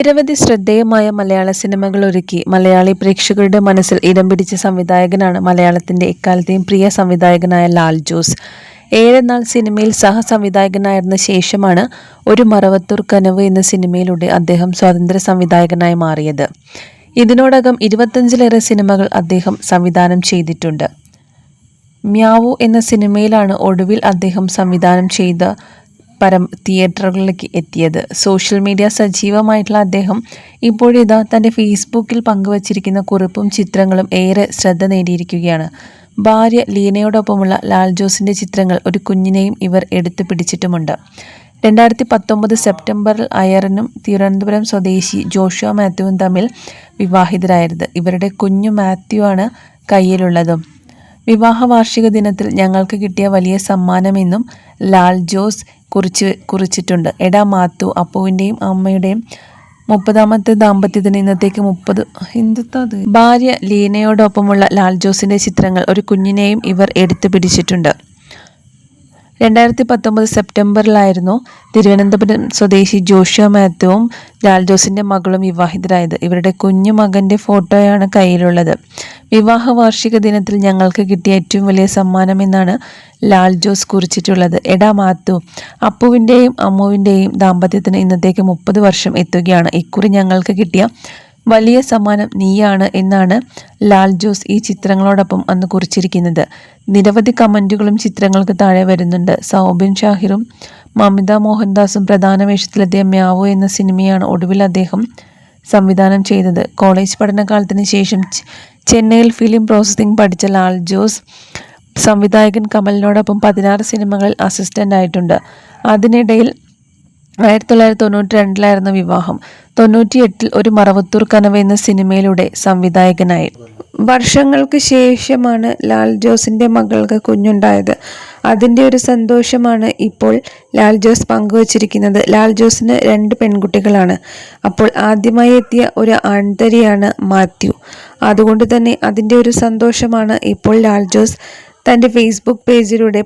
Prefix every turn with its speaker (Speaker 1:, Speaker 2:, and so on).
Speaker 1: നിരവധി ശ്രദ്ധേയമായ മലയാള സിനിമകൾ ഒരുക്കി മലയാളി പ്രേക്ഷകരുടെ മനസ്സിൽ ഇടം പിടിച്ച സംവിധായകനാണ് മലയാളത്തിന്റെ എക്കാലത്തെയും പ്രിയ സംവിധായകനായ ലാൽ ജോസ്. ഏറെ നാൾ സിനിമയിൽ സഹസംവിധായകനായിരുന്ന ശേഷമാണ് ഒരു മറവത്തൂർ കനവ് എന്ന സിനിമയിലൂടെ അദ്ദേഹം സ്വതന്ത്ര സംവിധായകനായി മാറിയത്. ഇതിനോടകം 25ലേറെ സിനിമകൾ അദ്ദേഹം സംവിധാനം ചെയ്തിട്ടുണ്ട്. മ്യാവു എന്ന സിനിമയിലാണ് ഒടുവിൽ അദ്ദേഹം സംവിധാനം ചെയ്ത തിയേറ്ററുകളിലേക്ക് എത്തിയത്. സോഷ്യൽ മീഡിയ സജീവമായിട്ടുള്ള അദ്ദേഹം ഇപ്പോഴിതാ തൻ്റെ ഫേസ്ബുക്കിൽ പങ്കുവച്ചിരിക്കുന്ന കുറിപ്പും ചിത്രങ്ങളും ഏറെ ശ്രദ്ധ നേടിയിരിക്കുകയാണ്. ഭാര്യ ലീനയോടൊപ്പമുള്ള ലാൽ ജോസിൻ്റെ ചിത്രങ്ങൾ ഒരു കുഞ്ഞിനെയും ഇവർ എടുത്തു പിടിച്ചിട്ടുമുണ്ട്. 2019 സെപ്റ്റംബറിൽ അയറിനും തിരുവനന്തപുരം സ്വദേശി ജോഷുവ മാത്യുവും തമ്മിൽ വിവാഹിതരായത്. ഇവരുടെ കുഞ്ഞു മാത്യു ആണ് കയ്യിലുള്ളതും. വിവാഹ വാർഷിക ദിനത്തിൽ ഞങ്ങൾക്ക് കിട്ടിയ വലിയ സമ്മാനമെന്നും ലാൽ ജോസ് കുറിച്ചിട്ടുണ്ട്. എടാ മാത്തു, അപ്പുവിൻ്റെയും അമ്മയുടെയും 30ാമത്തെ ദാമ്പത്യത്തിന് ഇന്നത്തേക്ക് 30. ഭാര്യ ലീനയോടൊപ്പമുള്ള ലാൽ ജോസിൻ്റെ ചിത്രങ്ങൾ ഒരു കുഞ്ഞിനെയും ഇവർ എടുത്തു പിടിച്ചിട്ടുണ്ട്. 2019 സെപ്റ്റംബറിലായിരുന്നു തിരുവനന്തപുരം സ്വദേശി ജോഷുവ മാത്യുവും ലാൽ ജോസിൻ്റെ മകളും വിവാഹിതരായത്. ഇവരുടെ കുഞ്ഞു മകൻ്റെ ഫോട്ടോയാണ് കയ്യിലുള്ളത്. വിവാഹ വാർഷിക ദിനത്തിൽ ഞങ്ങൾക്ക് കിട്ടിയ ഏറ്റവും വലിയ സമ്മാനമെന്നാണ് ലാൽ ജോസ് കുറിച്ചിട്ടുള്ളത്. എടാ മാത്തു, അപ്പുവിൻ്റെയും അമ്മുവിൻ്റെയും ദാമ്പത്യത്തിന് ഇന്നത്തേക്ക് 30 വർഷം എത്തുകയാണ്. ഇക്കുറി ഞങ്ങൾക്ക് കിട്ടിയ വലിയ സമ്മാനം നീയാണ് എന്നാണ് ലാൽ ജോസ് ഈ ചിത്രങ്ങളോടൊപ്പം അന്ന് കുറിച്ചിരിക്കുന്നത്. നിരവധി കമൻറ്റുകളും ചിത്രങ്ങൾക്ക് താഴെ വരുന്നുണ്ട്. സൗബിൻ ഷാഹിറും മമിത മോഹൻദാസും പ്രധാന വേഷത്തിലെത്തിയ മ്യാവു എന്ന സിനിമയാണ് ഒടുവിൽ അദ്ദേഹം സംവിധാനം ചെയ്തത്. കോളേജ് പഠനകാലത്തിന് ശേഷം ചെന്നൈയിൽ ഫിലിം പ്രോസസ്സിംഗ് പഠിച്ച ലാൽ ജോസ് സംവിധായകൻ കമലിനോടൊപ്പം 16 സിനിമകളിൽ അസിസ്റ്റൻ്റ് ആയിട്ടുണ്ട്. അതിനിടയിൽ 1992 വിവാഹം. 98 ഒരു മറവത്തൂർ കനവ് എന്ന സിനിമയിലൂടെ സംവിധായകനായി. വർഷങ്ങൾക്ക് ശേഷമാണ് ലാൽ ജോസിൻ്റെ മകൾക്ക് കുഞ്ഞുണ്ടായത്. അതിൻ്റെ ഒരു സന്തോഷമാണ് ഇപ്പോൾ ലാൽ ജോസ് പങ്കുവച്ചിരിക്കുന്നത്. ലാൽ ജോസിന് 2 പെൺകുട്ടികളാണ്. അപ്പോൾ ആദ്യമായി എത്തിയ ഒരു ആൺതരിയാണ് മാത്യു. അതുകൊണ്ട് തന്നെ അതിൻ്റെ ഒരു സന്തോഷമാണ് ഇപ്പോൾ ലാൽ ജോസ് തൻ്റെ ഫേസ്ബുക്ക് പേജിലൂടെ